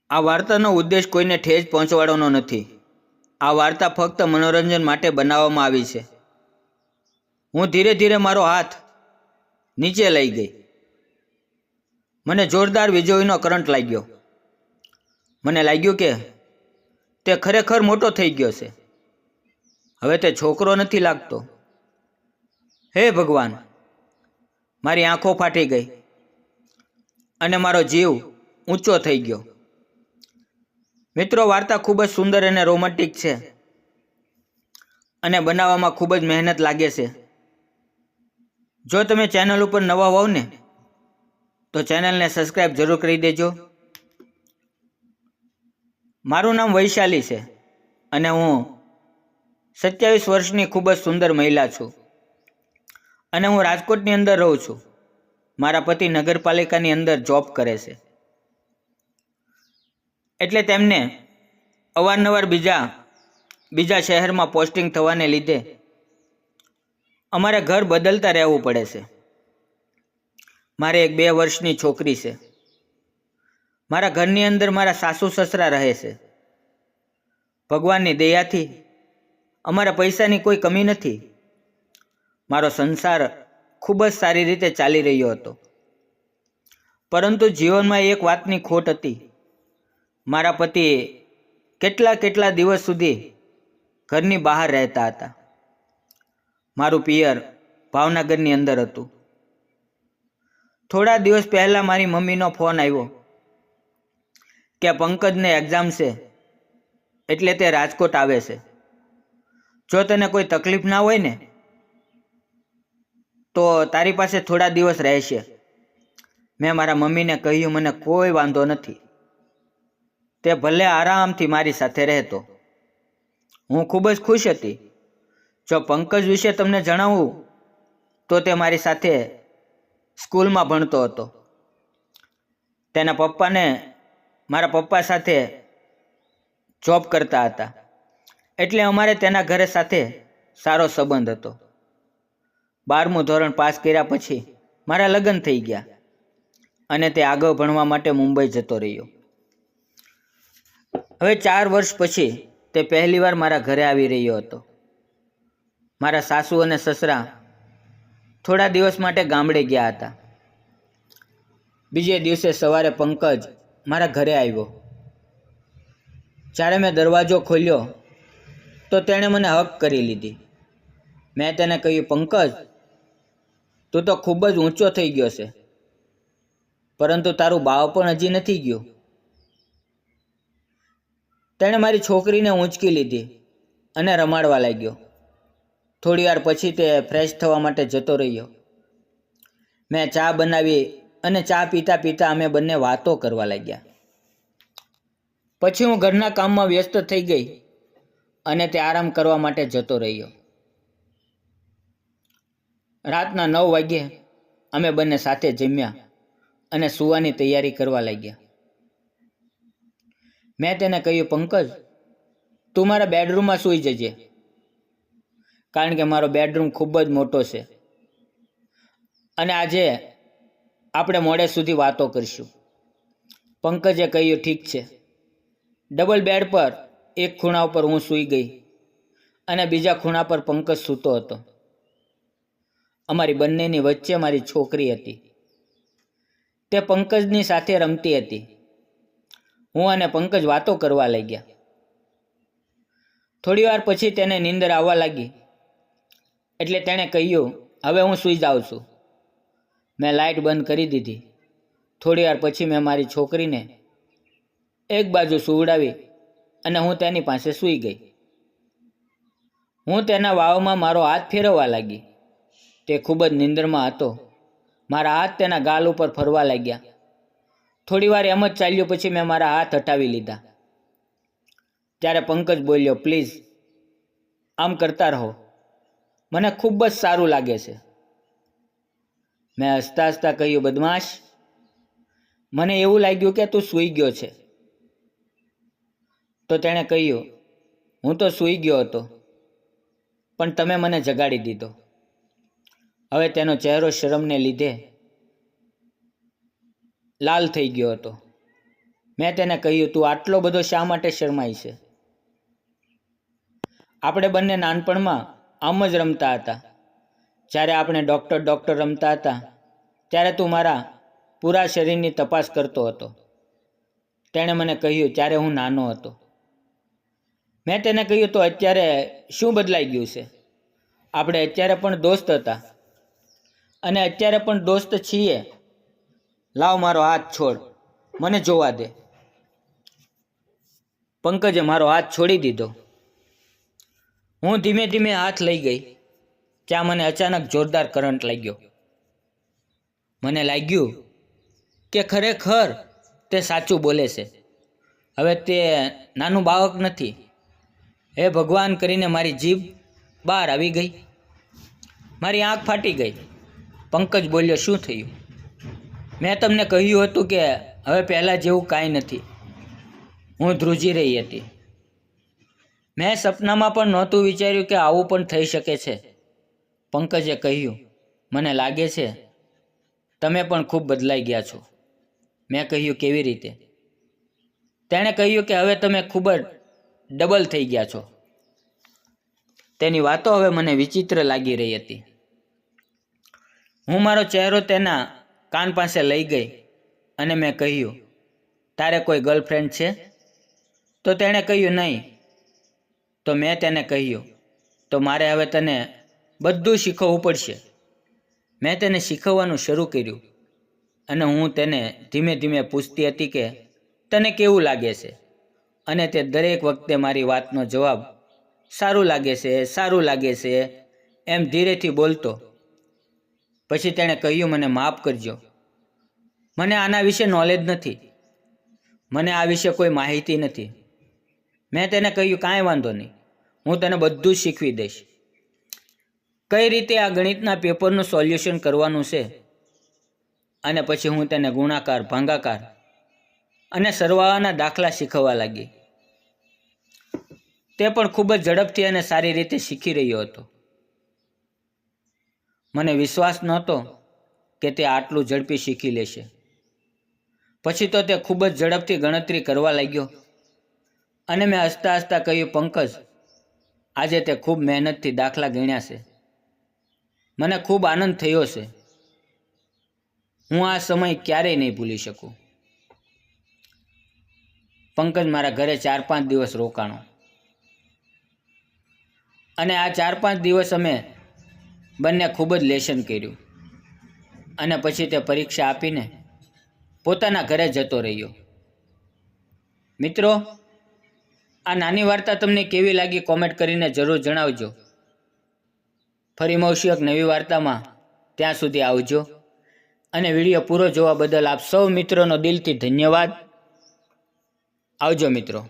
આ વાર્તાનો ઉદ્દેશ કોઈને ઠેસ પહોંચવાડવાનો નથી. આ વાર્તા ફક્ત મનોરંજન માટે બનાવવામાં આવી છે. હું ધીરે ધીરે મારો હાથ નીચે લઈ ગઈ. મને જોરદાર વીજળીનો કરંટ લાગ્યો. મને લાગ્યું કે તે ખરેખર મોટો થઈ ગયો છે. હવે તે છોકરો નથી લાગતો. હે ભગવાન! મારી આંખો ફાટી ગઈ અને મારો જીવ ઊંચો થઈ ગયો. મિત્રો, વાર્તા ખૂબ જ સુંદર અને રોમેન્ટિક છે અને બનાવવામાં ખૂબ જ મહેનત લાગે છે. જો તમે ચેનલ ઉપર નવા હોવ ને તો ચેનલને સબસ્ક્રાઈબ જરૂર કરી દેજો. મારું નામ વૈશાલી છે અને હું 27 વર્ષની ખૂબ જ સુંદર મહિલા છું અને હું રાજકોટની અંદર રહું છું. મારા પતિ નગરપાલિકાની અંદર જોબ કરે છે, એટલે તેમને અવારનવાર બીજા શહેરમાં પોસ્ટિંગ થવાને લીધે અમારે ઘર બદલતા રહેવું પડે છે. મારે એક 2 વર્ષની છોકરી છે. મારા ઘરની અંદર મારા સાસુ સસરા રહે છે. ભગવાનની દયાથી અમારા પૈસાની કોઈ કમી નથી. મારો સંસાર ખૂબ જ સારી રીતે ચાલી રહ્યો હતો, પરંતુ જીવનમાં એક વાતની ખોટ હતી. મારા પતિ કેટલા દિવસ સુધી ઘરની બહાર રહેતા હતા. મારું પિયર ભાવનગરની અંદર હતું. થોડા દિવસ પહેલાં મારી મમ્મીનો ફોન આવ્યો કે પંકજને એક્ઝામ છે, એટલે તે રાજકોટ આવે છે. જો તને કોઈ તકલીફ ના હોય ને તો તારી પાસે થોડા દિવસ રહેશે. મેં મારા મમ્મીને કહ્યું, મને કોઈ વાંધો નથી, તે ભલે આરામથી મારી સાથે રહેતો. હું ખૂબ જ ખુશ હતી. જો પંકજ વિશે તમને જણાવું તો તે મારી સાથે સ્કૂલમાં ભણતો હતો. તેના પપ્પાને મારા પપ્પા સાથે જોબ કરતા હતા, એટલે અમારે તેના ઘરે સાથે સારો સંબંધ હતો. 12મું ધોરણ પાસ કર્યા પછી મારા લગ્ન થઈ ગયા અને તે આગળ ભણવા માટે મુંબઈ જતો રહ્યો. હવે 4 વર્ષ પછી તે પહેલીવાર મારા ઘરે આવી રહ્યો હતો. મારા સાસુ અને સસરા થોડા દિવસ માટે ગામડે ગયા હતા. બીજે દિવસે સવારે પંકજ મારા ઘરે આવ્યો. જ્યારે મેં દરવાજો ખોલ્યો તો તેણે મને હક કરી લીધી. મેં તેને કહ્યું, પંકજ, તું તો ખૂબ જ ઊંચો થઈ ગયો છે, પરંતુ તારું બાળપણ હજી નથી ગયું. તેણે મારી છોકરીને ઊંચકી લીધી અને રમાડવા લાગ્યો. થોડી વાર પછી તે ફ્રેશ થવા માટે જતો રહ્યો. મેં ચા બનાવી અને ચા પીતા પીતા અમે બંને વાતો કરવા લાગ્યા. પછી હું ઘરના કામમાં વ્યસ્ત થઈ ગઈ અને તે આરામ કરવા માટે જતો રહ્યો. રાતના 9 વાગ્યે અમે બંને સાથે જમ્યા અને સૂવાની તૈયારી કરવા લાગ્યા. મેં તેને કહ્યું, પંકજ, તું મારા બેડરૂમમાં સૂઈ જજે, કારણ કે મારો બેડરૂમ ખૂબ જ મોટો છે અને આજે આપણે મોડે સુધી વાતો કરીશું. પંકજે કહ્યું, ઠીક છે. ડબલ બેડ પર એક ખૂણા ઉપર હું સૂઈ ગઈ અને બીજા ખૂણા પર પંકજ સૂતો હતો. અમારી બંનેની વચ્ચે મારી છોકરી હતી. તે પંકજની સાથે રમતી હતી. હું અને પંકજ વાતો કરવા લાગ્યા. થોડી વાર પછી તેને નીંદર આવવા લાગી, એટલે તેણે કહ્યું, હવે હું સૂઈ જાઉં છું. મેં લાઇટ બંધ કરી દીધી. થોડી વાર પછી મેં મારી છોકરીને એક બાજુ સુવડાવી અને હું તેની પાસે સૂઈ ગઈ. હું તેના વાવમાં મારો હાથ ફેરવવા લાગી. તે ખૂબ જ નિંદરમાં હતો. મારા હાથ તેના ગાલ ઉપર ફરવા લાગ્યા. થોડી વાર એમ જ ચાલ્યું. પછી મેં મારા હાથ હટાવી લીધા. ત્યારે પંકજ બોલ્યો, પ્લીઝ આમ કરતા રહો, મને ખૂબ જ સારું લાગે છે. મેં હસતા હસતા કહ્યું, બદમાશ, મને એવું લાગ્યું કે તું સૂઈ ગયો છે. તો તેણે કહ્યું, હું તો સૂઈ ગયો હતો, પણ તમે મને જગાડી દીધો. હવે તેનો ચહેરો શરમને લીધે લાલ થઈ ગયો હતો. મેં તેને કહ્યું, તું આટલો બધો શા માટે શરમાય છે? આપણે બંને નાનપણમાં આમ જ રમતા હતા. જ્યારે આપણે ડૉક્ટર રમતા હતા ત્યારે તું મારા પૂરા શરીરની તપાસ કરતો હતો. તેણે મને કહ્યું, ત્યારે હું નાનો હતો. મેં તેને કહ્યું, તો અત્યારે શું બદલાઈ ગયું છે? આપણે અત્યારે પણ દોસ્ત હતા અને અત્યારે પણ દોસ્ત છીએ. લાવ મારો હાથ છોડ, મને જોવા દે. પંકજે મારો હાથ છોડી દીધો. હું ધીમે ધીમે હાથ લઈ ગઈ ત્યાં મને અચાનક જોરદાર કરંટ લાગ્યો. મને લાગ્યું કે ખરેખર તે સાચું બોલે છે. હવે તે નાનું બાળક નથી. હે ભગવાન કરીને મારી જીભ બહાર આવી ગઈ. મારી આંખ ફાટી ગઈ. પંકજ બોલ્યો, શું થયું? મેં તમને કહ્યું હતું કે હવે પહેલાં જેવું કાંઈ નથી. હું ધ્રુજી રહી હતી. મેં સપનામાં પણ નહોતું વિચાર્યું કે આવું પણ થઈ શકે છે. પંકજે કહ્યું, મને લાગે છે તમે પણ ખૂબ બદલાઈ ગયા છો. મેં કહ્યું, કેવી રીતે? તેણે કહ્યું કે હવે તમે ખૂબ જ ડબલ થઈ ગયા છો. તેની વાતો હવે મને વિચિત્ર લાગી રહી હતી. હું મારો ચહેરો તેના કાન પાસે લઈ ગઈ અને મેં કહ્યું, તારે કોઈ ગર્લફ્રેન્ડ છે? તો તેણે કહ્યું, નહીં. તો મેં તેને કહ્યું, તો મારે હવે તને બધું શીખવવું પડશે. મેં તેને શીખવવાનું શરૂ કર્યું અને હું તેને ધીમે ધીમે પૂછતી હતી કે તને કેવું લાગે છે? અને તે દરેક વખતે મારી વાતનો જવાબ સારું લાગે છે, સારું લાગે છે એમ ધીરેથી બોલતો. પછી તેણે કહ્યું, મને માફ કરજો. મને આના વિશે નોલેજ નથી. મને આ વિશે કોઈ માહિતી નથી. મેં તેને કહ્યું, કાંઈ વાંધો નહીં, હું તને બધું જ શીખવી દઈશ. કઈ રીતે આ ગણિતના પેપરનું સોલ્યુશન કરવાનું છે. અને પછી હું તેને ગુણાકાર, ભાગાકાર અને સરવાળાના દાખલા શીખવવા લાગી. તે પણ ખૂબ જ ઝડપથી અને સારી રીતે શીખી રહ્યો હતો. મને વિશ્વાસ નહોતો કે તે આટલું ઝડપી શીખી લેશે. પછી તો તે ખૂબ જ ઝડપથી ગણતરી કરવા લાગ્યો અને મેં હસતા હસતા કહ્યું, પંકજ, આજે તે ખૂબ મહેનતથી દાખલા ગણ્યા છે. મને ખૂબ આનંદ થયો છે. હું આ સમય ક્યારેય નહીં ભૂલી શકું. પંકજ મારા ઘરે 4-5 દિવસ રોકાણો અને આ 4-5 દિવસ અમે બંને ખૂબ જ લેશન કર્યું અને પછી તે પરીક્ષા આપીને પોતાના ઘરે જતો રહ્યો. મિત્રો, આ નાની વાર્તા તમને કેવી લાગી કોમેન્ટ કરીને જરૂર જણાવજો. ફરી મળશું એક નવી વાર્તામાં. ત્યાં સુધી આવજો અને વિડીયો પૂરો જોવા બદલ આપ સૌ મિત્રોનો દિલથી ધન્યવાદ. આવજો મિત્રો.